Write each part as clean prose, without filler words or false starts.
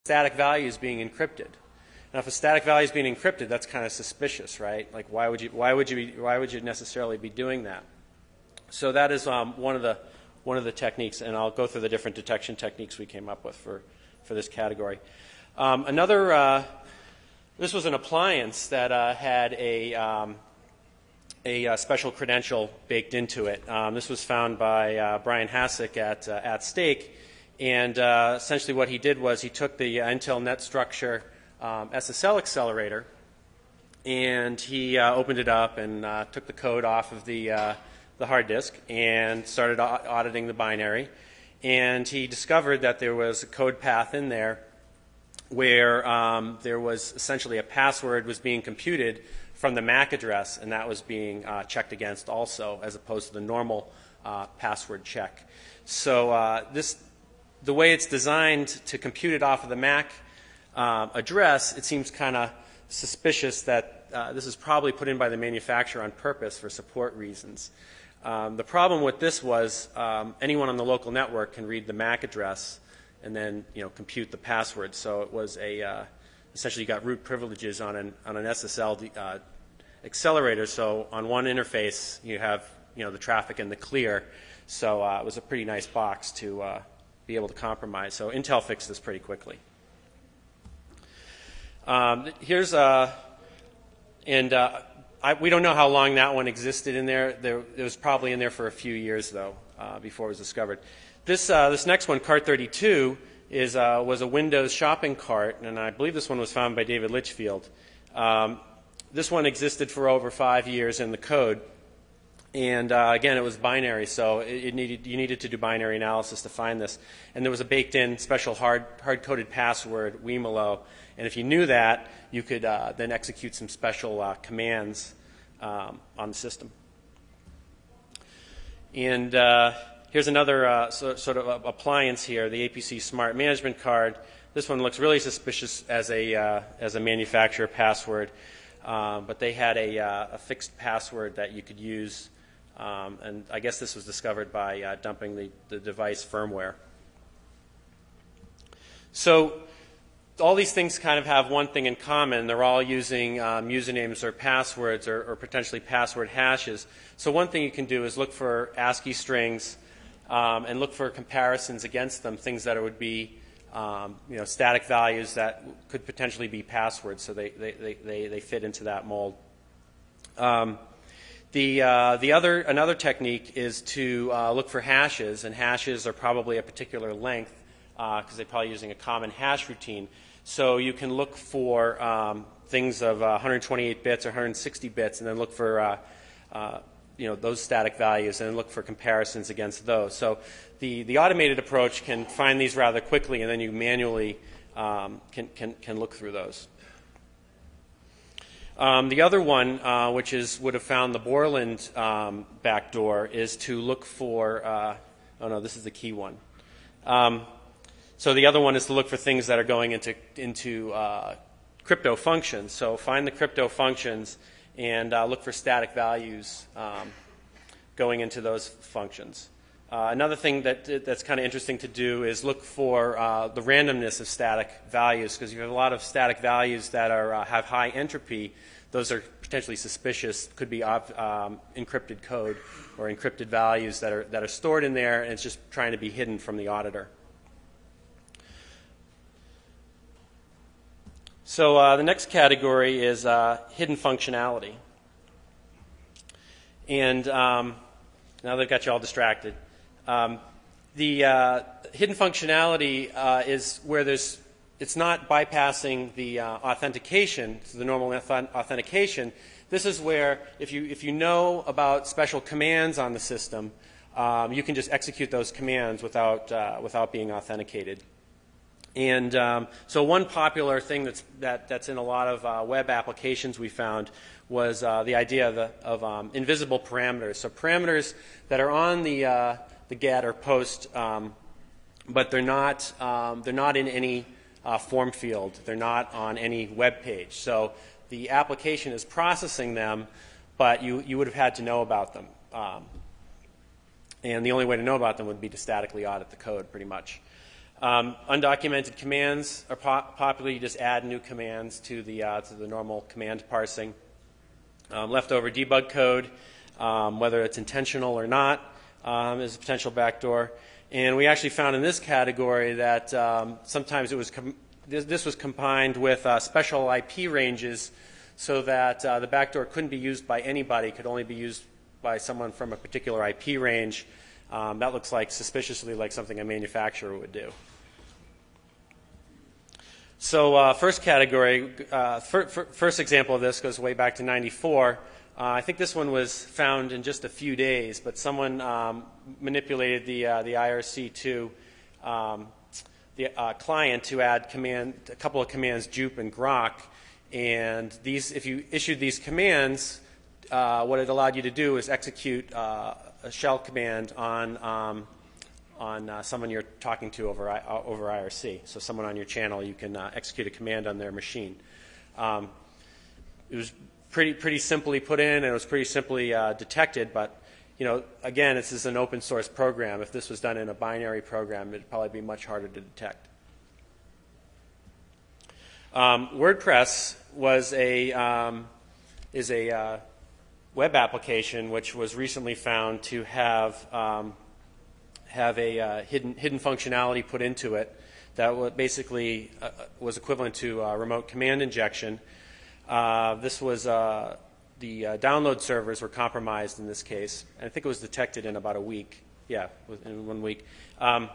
static value is being encrypted. Now, if a static value is being encrypted, that's kind of suspicious, right? Like, why would you necessarily be doing that? So that is one of the techniques, and I'll go through the different detection techniques we came up with for this category. This was an appliance that had a special credential baked into it. This was found by Brian Hasek at Stake, and essentially what he did was he took the Intel NetStructure SSL accelerator, and he opened it up and took the code off of the hard disk and started auditing the binary. And he discovered that there was a code path in there where there was essentially a password was being computed from the MAC address, and that was being checked against also, as opposed to the normal password check. So the way it's designed to compute it off of the MAC address, it seems kind of suspicious that this is probably put in by the manufacturer on purpose for support reasons. The problem with this was anyone on the local network can read the MAC address and then compute the password. So it was essentially you got root privileges on an SSL accelerator. So on one interface you have the traffic in the clear. So it was a pretty nice box to be able to compromise. So Intel fixed this pretty quickly. Here's we don't know how long that one existed in there. It was probably in there for a few years though before it was discovered. This next one, Cart 32, was a Windows shopping cart, and I believe this one was found by David Litchfield. This one existed for over 5 years in the code, and again, it was binary, so you needed to do binary analysis to find this. And there was a baked-in special hard-coded password, Wemelo, and if you knew that, you could then execute some special commands on the system. And here's another sort of appliance here, the APC Smart Management Card. This one looks really suspicious as a manufacturer password, but they had a fixed password that you could use, and I guess this was discovered by dumping the device firmware. So all these things kind of have one thing in common. They're all using usernames or passwords or potentially password hashes. So one thing you can do is look for ASCII strings and look for comparisons against them, things that would be static values that could potentially be passwords, so they fit into that mold. Another technique is to look for hashes, and hashes are probably a particular length because they're probably using a common hash routine. So you can look for things of 128 bits or 160 bits, and then look for those static values, and then look for comparisons against those. So the automated approach can find these rather quickly, and then you manually can look through those. The other one, which would have found the Borland backdoor, is to look for. Oh no, this is the key one. So the other one is to look for things that are going into crypto functions. So find the crypto functions and look for static values going into those functions. Another thing that's kind of interesting to do is look for the randomness of static values, because you have a lot of static values that have high entropy. Those are potentially suspicious. Could be encrypted code or encrypted values that are stored in there, and it's just trying to be hidden from the auditor. So the next category is hidden functionality. And now they've got you all distracted. The hidden functionality is where it's not bypassing the authentication, the normal authentication. This is where if you know about special commands on the system, you can just execute those commands without being authenticated. And so one popular thing that's in a lot of web applications we found was the idea of invisible parameters. So parameters that are on the GET or POST, but they're not in any form field. They're not on any web page. So the application is processing them, but you would have had to know about them. And the only way to know about them would be to statically audit the code, pretty much. Undocumented commands are popular. You just add new commands to the normal command parsing. Leftover debug code, whether it's intentional or not, is a potential backdoor. And we actually found in this category that sometimes this was combined with special IP ranges, so that the backdoor couldn't be used by anybody, could only be used by someone from a particular IP range. That looks like suspiciously like something a manufacturer would do. So first category, first example of this goes way back to '94. I think this one was found in just a few days, but someone manipulated the IRC2 client to add a couple of commands, jupe and grok. And if you issued these commands, what it allowed you to do is execute a shell command on someone you're talking to over IRC. So someone on your channel, you can execute a command on their machine. It was pretty simply put in, and it was pretty simply detected. But again, this is an open source program. If this was done in a binary program, it'd probably be much harder to detect. WordPress is a web application which was recently found to have a hidden functionality put into it that basically was equivalent to remote command injection. This was the download servers were compromised in this case. I think it was detected in about a week. Yeah, in 1 week. And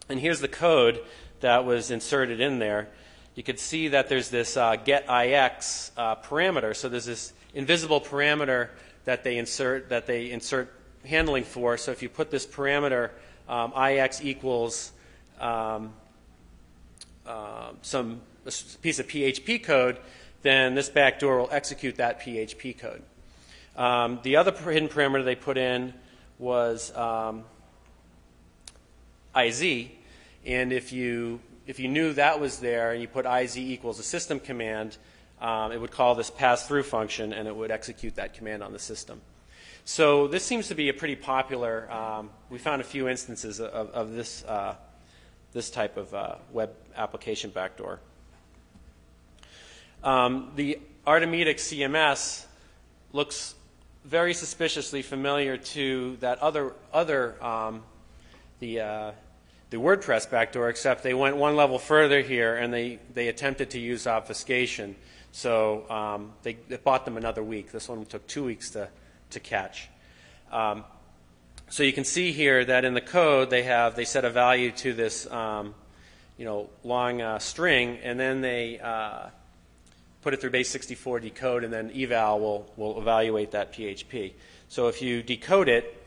here's the code that was inserted in there. You could see that there's this getIX parameter. So there's this invisible parameter that they insert handling for. So if you put this parameter IX equals some piece of PHP code, then this backdoor will execute that PHP code. The other hidden parameter they put in was IZ, and if you knew that was there and you put IZ equals a system command, it would call this pass-through function and it would execute that command on the system. So this seems to be a pretty popular. We found a few instances of this type of web application backdoor. The Artemedic CMS looks very suspiciously familiar to that the WordPress backdoor, except they went one level further here and they attempted to use obfuscation. So it bought them another week. This one took 2 weeks to catch. So you can see here that in the code they set a value to this long string, and then they put it through base64 decode, and then eval will evaluate that PHP. So if you decode it,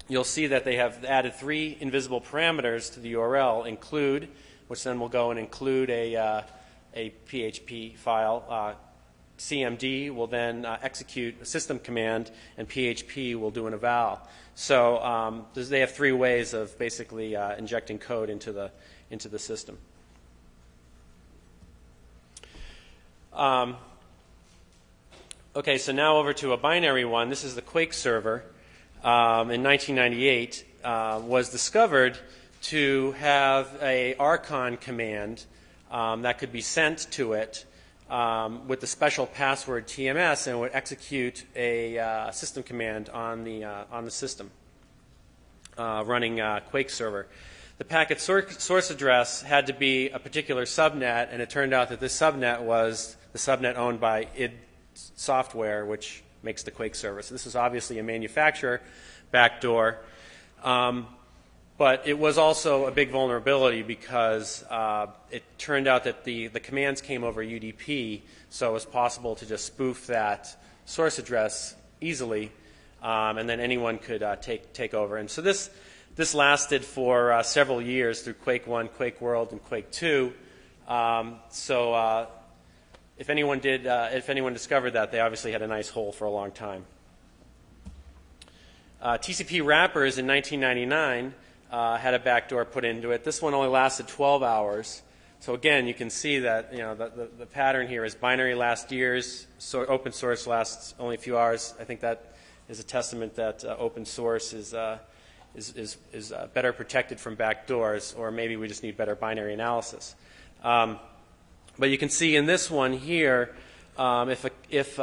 you'll see that they have added 3 invisible parameters to the URL, include, which then will go and include a PHP file. CMD will then execute a system command, and PHP will do an eval. So they have 3 ways of basically injecting code into the system. Okay, so now over to a binary one. This is the Quake server. In 1998, was discovered to have a Archon command that could be sent to it with the special password TMS, and would execute a system command on the system running Quake server. The packet source address had to be a particular subnet, and it turned out that this subnet was the subnet owned by id Software, which makes the Quake server. So this is obviously a manufacturer backdoor. But it was also a big vulnerability because it turned out that the commands came over UDP, so it was possible to just spoof that source address easily, and then anyone could take over. And so this lasted for several years through Quake 1, Quake World, and Quake 2. If anyone discovered that, they obviously had a nice hole for a long time. TCP wrappers in 1999 had a backdoor put into it. This one only lasted 12 hours. So again, you can see that the pattern here is binary lasts years, so open source lasts only a few hours. I think that is a testament that open source is better protected from backdoors, or maybe we just need better binary analysis. But you can see in this one here, if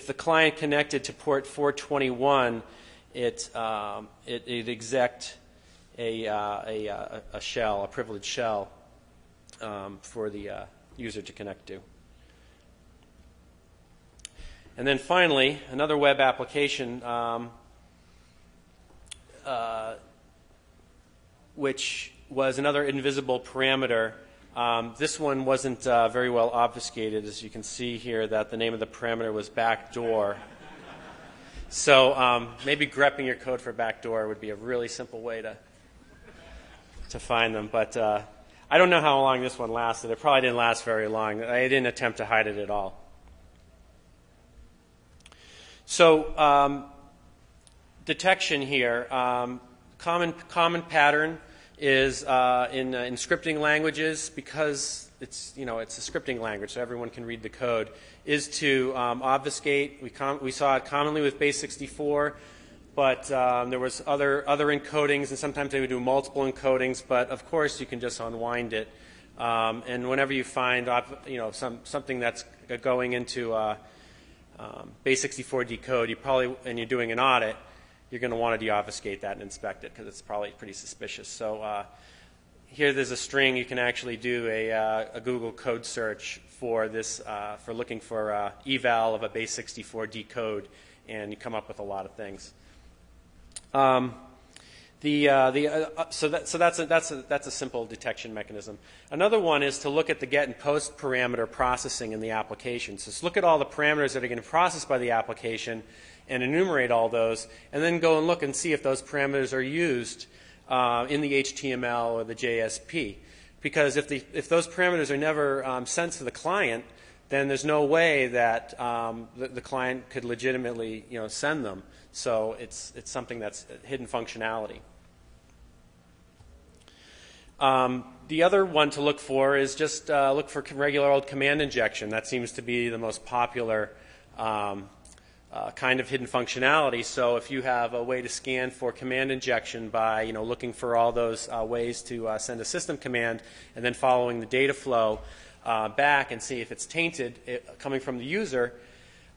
the client connected to port 421, it exec a shell, a privileged shell, for the user to connect to. And then finally, another web application which was another invisible parameter. This one wasn't very well obfuscated, as you can see here, that the name of the parameter was backdoor. So maybe grepping your code for backdoor would be a really simple way to find them. But I don't know how long this one lasted. It probably didn't last very long. I didn't attempt to hide it at all. So detection here, common pattern is in scripting languages, because it's a scripting language, so everyone can read the code, is to obfuscate. We saw it commonly with base64, but there was other encodings, and sometimes they would do multiple encodings. But of course, you can just unwind it. And whenever you find something that's going into base64 decode, and you're doing an audit, you're going to want to deobfuscate that and inspect it, because it's probably pretty suspicious. So here there's a string. You can actually do a Google code search for this, for looking for eval of a base64 decode, and you come up with a lot of things. So that's a simple detection mechanism. Another one is to look at the get and post parameter processing in the application. So let's look at all the parameters that are getting processed by the application and enumerate all those, and then go and look and see if those parameters are used in the HTML or the JSP. Because if those parameters are never sent to the client, then there's no way that the client could legitimately send them. So it's something that's hidden functionality. The other one to look for is just look for regular old command injection. That seems to be the most popular kind of hidden functionality. So if you have a way to scan for command injection by looking for all those ways to send a system command, and then following the data flow back and see if it's tainted coming from the user,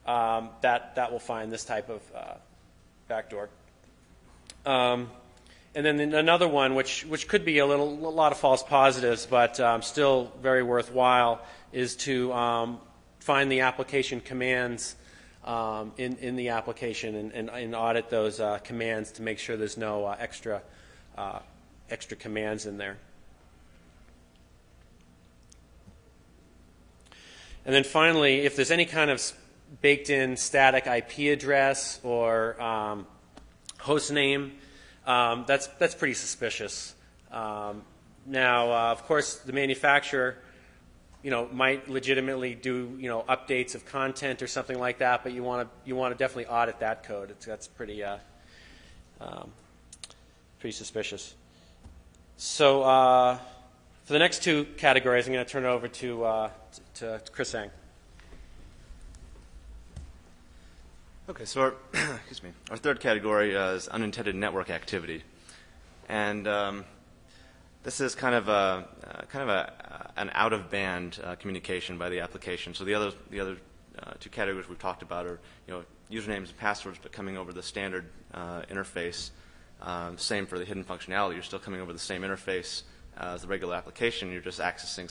that will find this type of backdoor. And then another one, which could be a lot of false positives, but still very worthwhile, is to find the application commands in the application and audit those commands to make sure there's no extra commands in there. And then finally, if there's any kind of baked-in static IP address or host name, that's pretty suspicious. Now, of course, the manufacturer, might legitimately do, updates of content or something like that, but you want to definitely audit that code. That's pretty suspicious. So, for the next two categories, I'm going to turn it over to Chris Eng. Okay, so our third category is unintended network activity, and this is kind of an out-of-band communication by the application. So the other two categories we've talked about are usernames and passwords, but coming over the standard interface. Same for the hidden functionality. You're still coming over the same interface as the regular application. You're just accessing